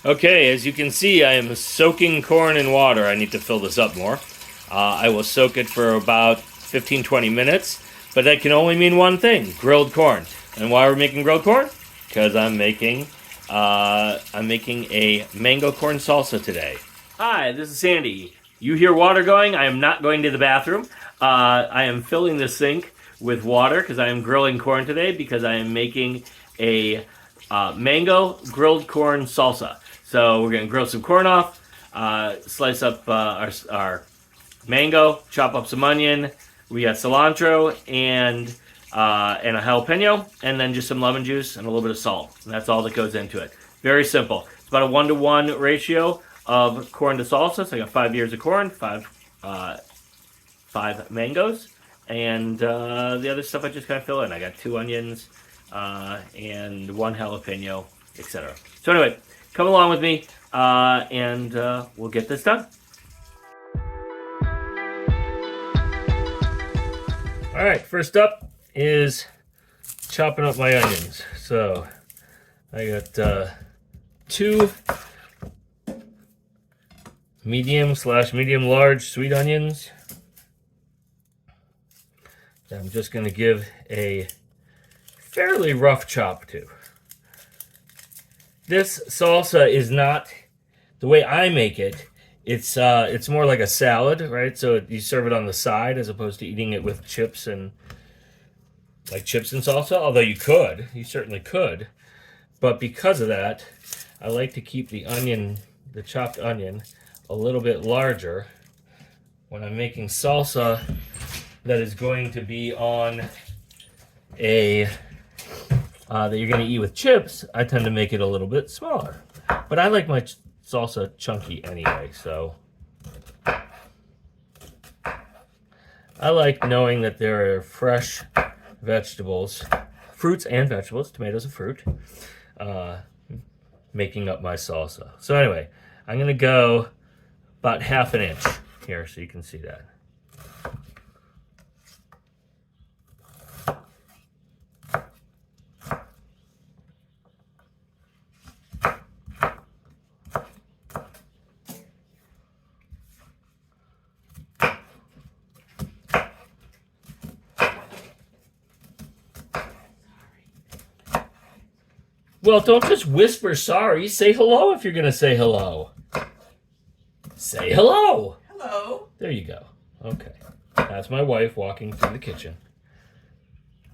Okay, as you can see, I am soaking corn in water. I need to fill this up more. I will soak it for about 15-20 minutes, but that can only mean one thing: grilled corn. And why are we making grilled corn? Because I'm making a mango corn salsa today. Hi, this is Sandy. You hear water going? I am not going to the bathroom. I am filling the sink with water because I am grilling corn today because I am making a mango grilled corn salsa. So we're going to grill some corn off, slice up our mango, chop up some onion. We got cilantro and a jalapeno, and then just some lemon juice and a little bit of salt. And that's all that goes into it. Very simple. It's about a 1-to-1 ratio of corn to salsa. So I got 5 ears of corn, five mangoes, and the other stuff I just kind of fill in. I got 2 onions and 1 jalapeno, etc. So anyway, come along with me and we'll get this done. All right, first up is chopping up my onions. So I got 2 medium/medium large sweet onions that I'm just going to give a fairly rough chop to. This salsa is not the way I make it. It's more like a salad, right? So you serve it on the side as opposed to eating it with chips and salsa. Although you certainly could. But because of that, I like to keep the chopped onion, a little bit larger when I'm making salsa that is going to be on that you're going to eat with chips. I tend to make it a little bit smaller, but I like my salsa chunky anyway, so I like knowing that there are fresh vegetables, fruits and vegetables, tomatoes and fruit, making up my salsa. So anyway, I'm going to go about 1/2 inch here so you can see that. Well, don't just whisper sorry. Say hello if you're going to say hello. Say hello. Hello. There you go. Okay. That's my wife walking through the kitchen.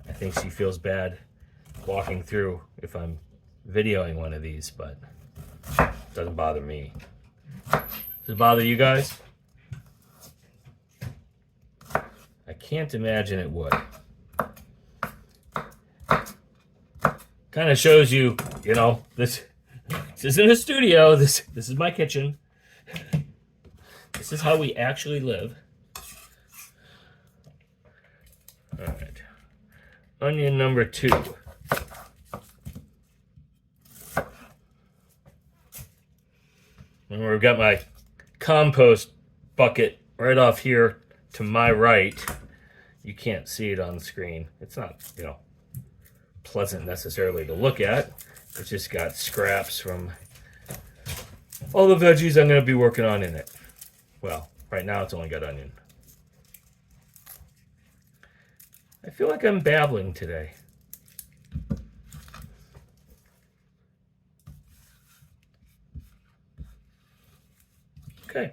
I think she feels bad walking through if I'm videoing one of these, but it doesn't bother me. Does it bother you guys? I can't imagine it would. Kind of shows you, this isn't a studio. This is my kitchen. This is how we actually live. All right. Onion number 2. And we've got my compost bucket right off here to my right. You can't see it on the screen. It's not, pleasant necessarily to look at. It's just got scraps from all the veggies I'm going to be working on in it. Well, right now it's only got onion. I feel like I'm babbling today. Okay.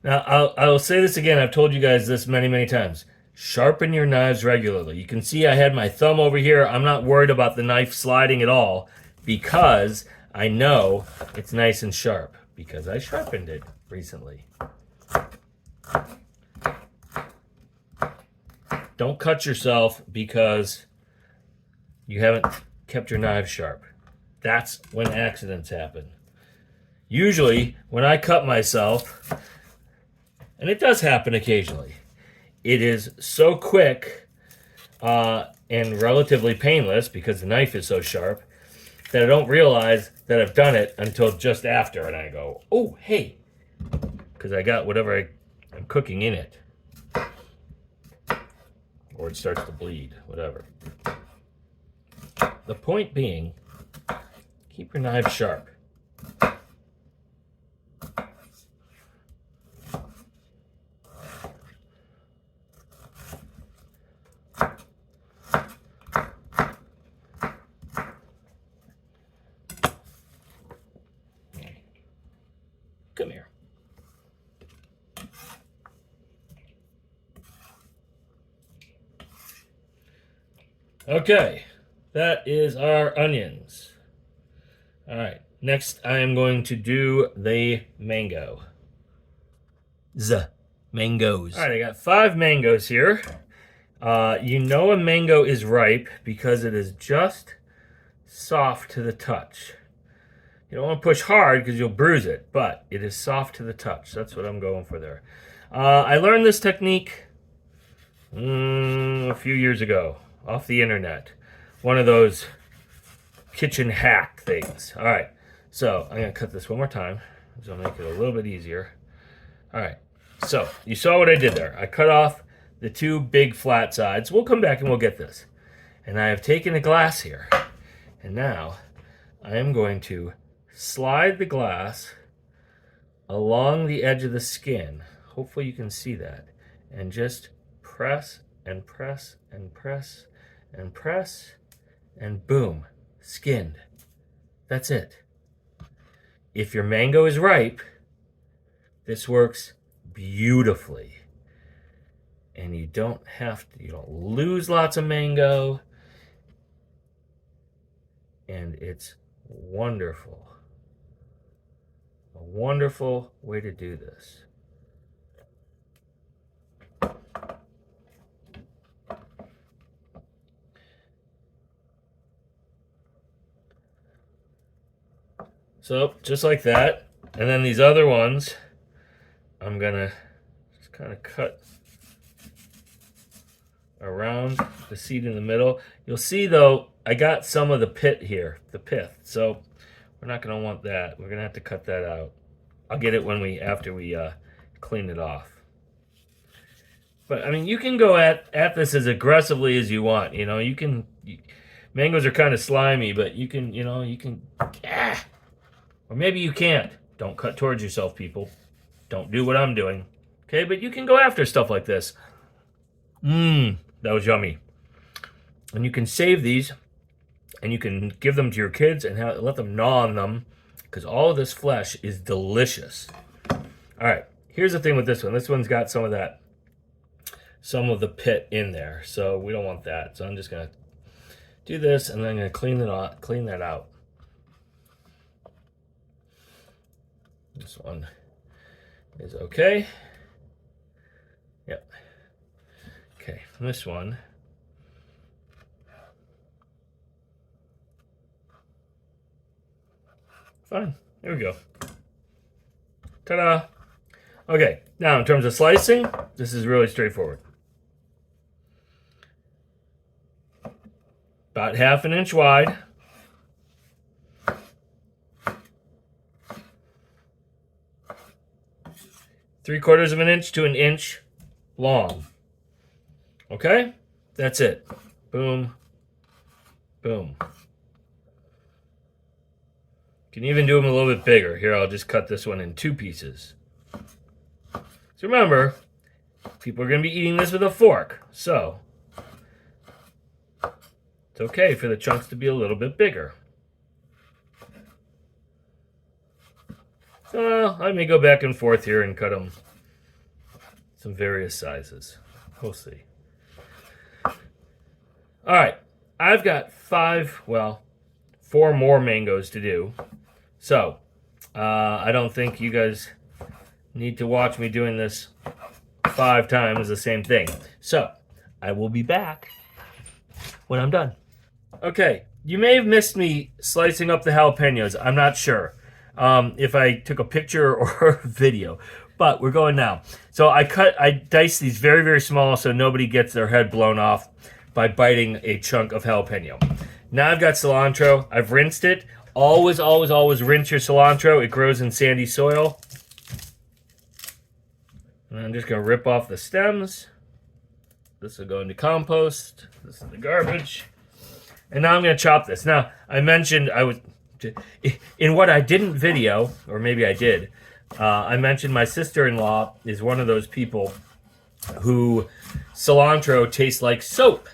Now, I will say this again. I've told you guys this many, many times. Sharpen your knives regularly. You can see I had my thumb over here. I'm not worried about the knife sliding at all because I know it's nice and sharp because I sharpened it recently. Don't cut yourself because you haven't kept your knife sharp. That's when accidents happen. Usually, when I cut myself, and it does happen occasionally, it is so quick and relatively painless because the knife is so sharp that I don't realize that I've done it until just after, and I go, oh, hey, because I got whatever I'm cooking in it. Or it starts to bleed, whatever. The point being, keep your knife sharp. Come here. Okay, that is our onions. All right, next I am going to do the mango. Mangoes. All right, I got 5 mangoes here. You know a mango is ripe because it is just soft to the touch. You don't want to push hard because you'll bruise it, but it is soft to the touch. That's what I'm going for there. I learned this technique a few years ago off the internet. One of those kitchen hack things. All right, so I'm going to cut this one more time. So I'll make it a little bit easier. All right, so you saw what I did there. I cut off the 2 big flat sides. We'll come back and we'll get this. And I have taken a glass here. And now I am going to slide the glass along the edge of the skin. Hopefully you can see that. And just press and press and press and press and boom, skinned. That's it. If your mango is ripe, this works beautifully. And you don't lose lots of mango. And it's wonderful. A wonderful way to do this. So, just like that. And then these other ones, I'm gonna just kind of cut around the seed in the middle. You'll see though, I got some of the pith here, the pith. So we're not gonna want that. We're gonna have to cut that out. I'll get it after we clean it off. But I mean, you can go at this as aggressively as you want. You know, mangoes are kind of slimy, but you can, or maybe you can't. Don't cut towards yourself, people. Don't do what I'm doing. Okay, but you can go after stuff like this. That was yummy. And you can save these, and you can give them to your kids and let them gnaw on them, because all of this flesh is delicious. All right, here's the thing with this one. This one's got some of the pit in there, so we don't want that. So I'm just gonna do this, and then I'm gonna clean that out. This one is okay. Yep. Okay, this one. Fine, there we go. Ta-da! Okay, now in terms of slicing, this is really straightforward. About 1/2 inch wide. Three-quarters of an inch to an inch long. Okay? That's it. Boom. Boom. You can even do them a little bit bigger. Here, I'll just cut this one in 2 pieces. So remember, people are going to be eating this with a fork. So, it's okay for the chunks to be a little bit bigger. So, I may go back and forth here and cut them some various sizes. We'll see. All right, I've got 4 more mangoes to do. So, I don't think you guys need to watch me doing this 5 times the same thing. So, I will be back when I'm done. Okay, you may have missed me slicing up the jalapenos. I'm not sure if I took a picture or a video, but we're going now. So I dice these very, very small so nobody gets their head blown off by biting a chunk of jalapeno. Now I've got cilantro. I've rinsed it. Always, always, always rinse your cilantro. It grows in sandy soil. And I'm just going to rip off the stems. This will go into compost. This is the garbage. And now I'm going to chop this. Now, I mentioned in what I didn't video, or maybe I did, I mentioned my sister-in-law is one of those people who cilantro tastes like soap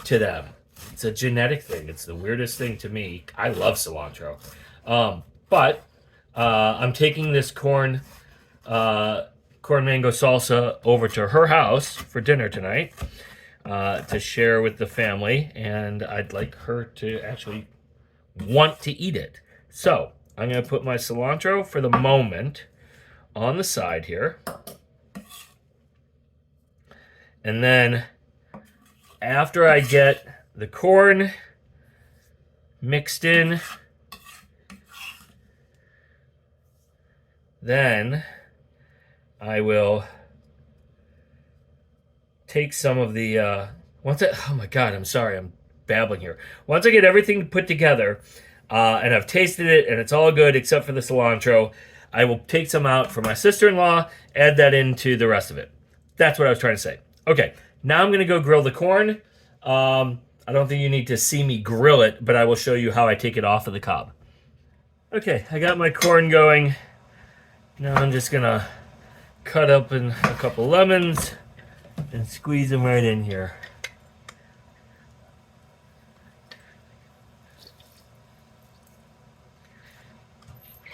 to them. It's a genetic thing. It's the weirdest thing to me. I love cilantro. But I'm taking this corn mango salsa over to her house for dinner tonight to share with the family, and I'd like her to actually want to eat it. So I'm going to put my cilantro for the moment on the side here. And then after I get the corn mixed in, then I will take some of the, oh my God, I'm sorry, I'm babbling here. Once I get everything put together, and I've tasted it, and it's all good except for the cilantro, I will take some out for my sister-in-law, add that into the rest of it. That's what I was trying to say. Okay, now I'm going to go grill the corn. I don't think you need to see me grill it, but I will show you how I take it off of the cob. Okay, I got my corn going. Now I'm just going to cut up in a couple lemons and squeeze them right in here.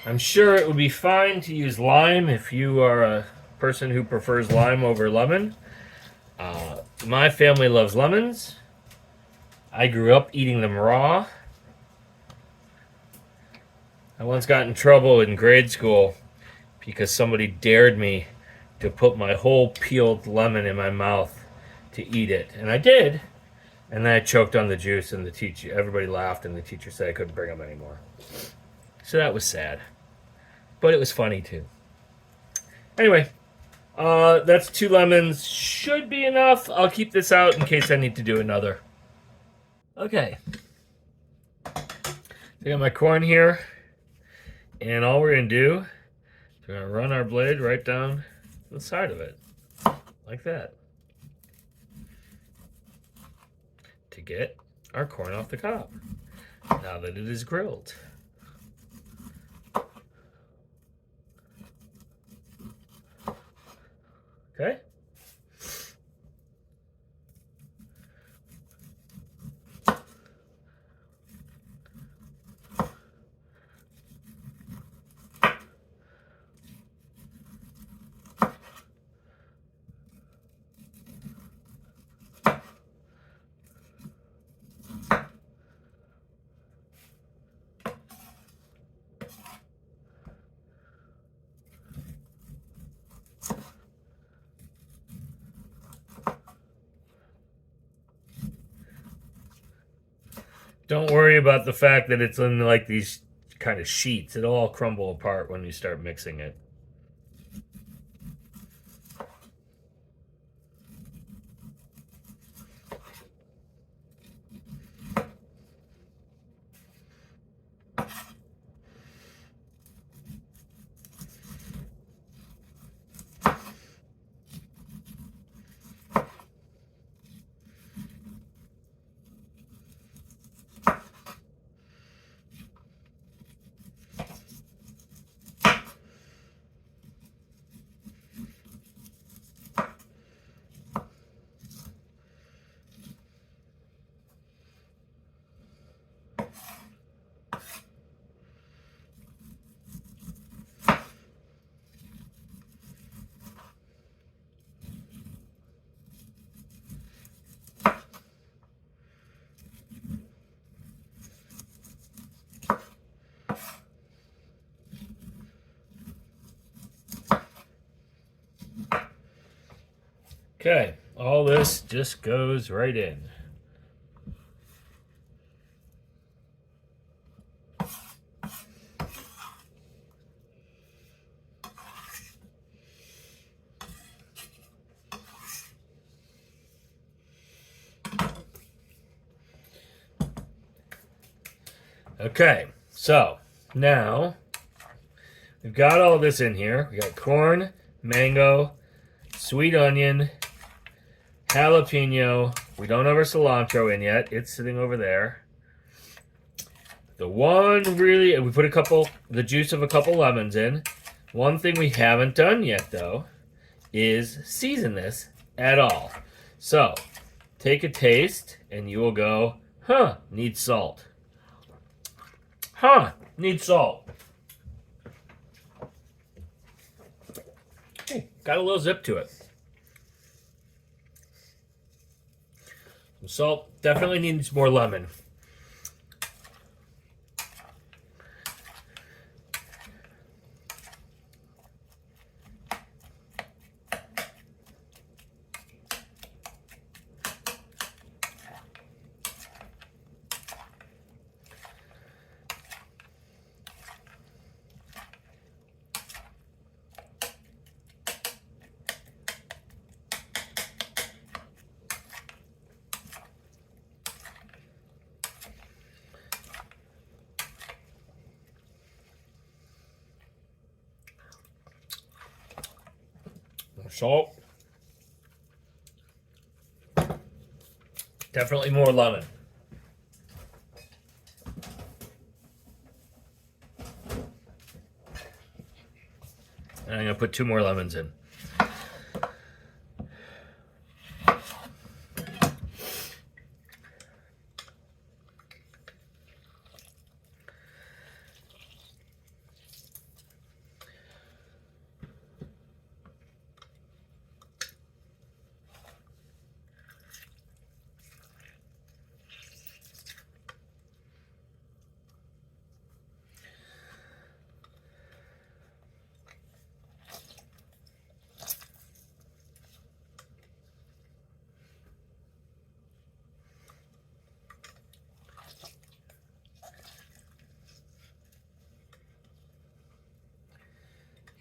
I'm sure it would be fine to use lime if you are a person who prefers lime over lemon. My family loves lemons. I grew up eating them raw. I once got in trouble in grade school because somebody dared me to put my whole peeled lemon in my mouth to eat it. And I did. And then I choked on the juice, and everybody laughed, and the teacher said I couldn't bring them anymore. So that was sad. But it was funny too. Anyway, that's 2 lemons. Should be enough. I'll keep this out in case I need to do another. Okay. I got my corn here. And all we're going to do is we're going to run our blade right down the side of it. Like that. To get our corn off the cob. Now that it is grilled. Okay? Don't worry about the fact that it's in like these kind of sheets. It'll all crumble apart when you start mixing it. Okay, all this just goes right in. Okay, so now we've got all this in here. We got corn, mango, sweet onion, jalapeno. We don't have our cilantro in yet. It's sitting over there. The one really, we put the juice of a couple lemons in. One thing we haven't done yet, though, is season this at all. So, take a taste, and you will go, huh, needs salt. Huh, needs salt. Ooh, got a little zip to it. Some salt definitely needs more lemon. More salt. Definitely more lemon. And I'm going to put 2 more lemons in.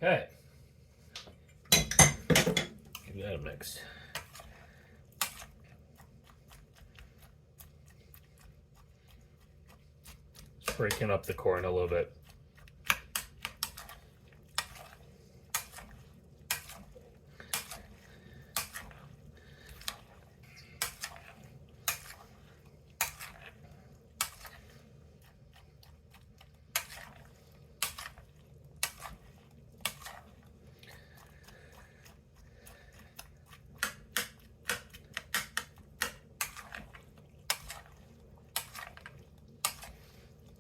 Okay. Give that a mix. Just breaking up the corn a little bit.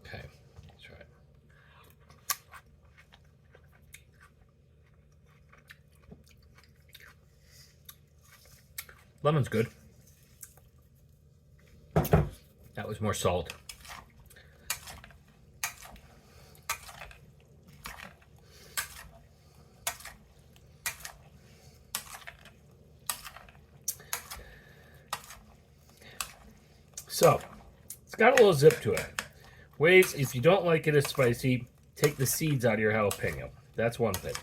Okay, that's right. Lemon's good. That was more salt. So, it's got a little zip to it. Ways, if you don't like it as spicy, take the seeds out of your jalapeno. That's one thing.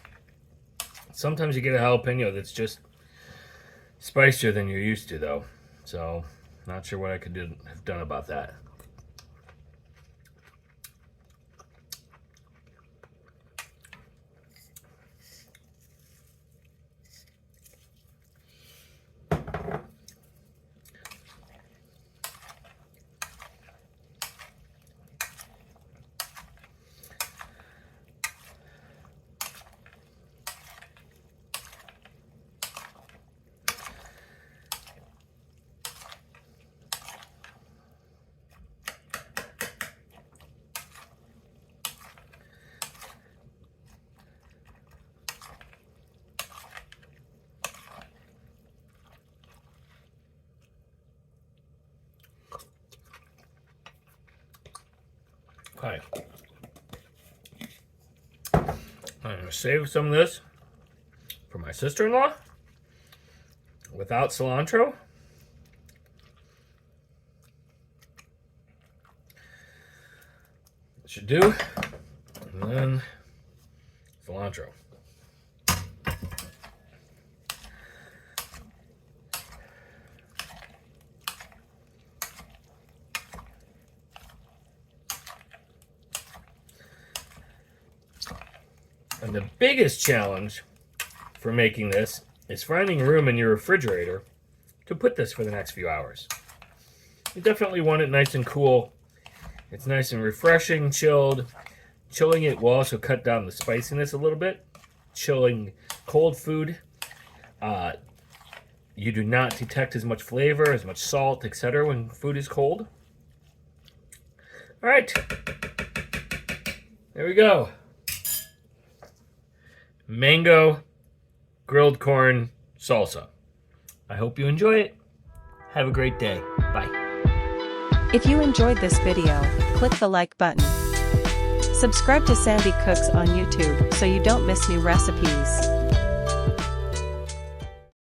Sometimes you get a jalapeno that's just spicier than you're used to, though. So, not sure what I could have done about that. Okay. I'm going to save some of this for my sister-in-law without cilantro. Should do. And then cilantro. And the biggest challenge for making this is finding room in your refrigerator to put this for the next few hours. You definitely want it nice and cool. It's nice and refreshing, chilled. Chilling it will also cut down the spiciness a little bit. Chilling cold food, you do not detect as much flavor, as much salt, etc. when food is cold. All right, there we go. Mango grilled corn salsa. I hope you enjoy it. Have a great day. Bye. If you enjoyed this video, click the like button. Subscribe to Sandi Cooks on YouTube so you don't miss new recipes.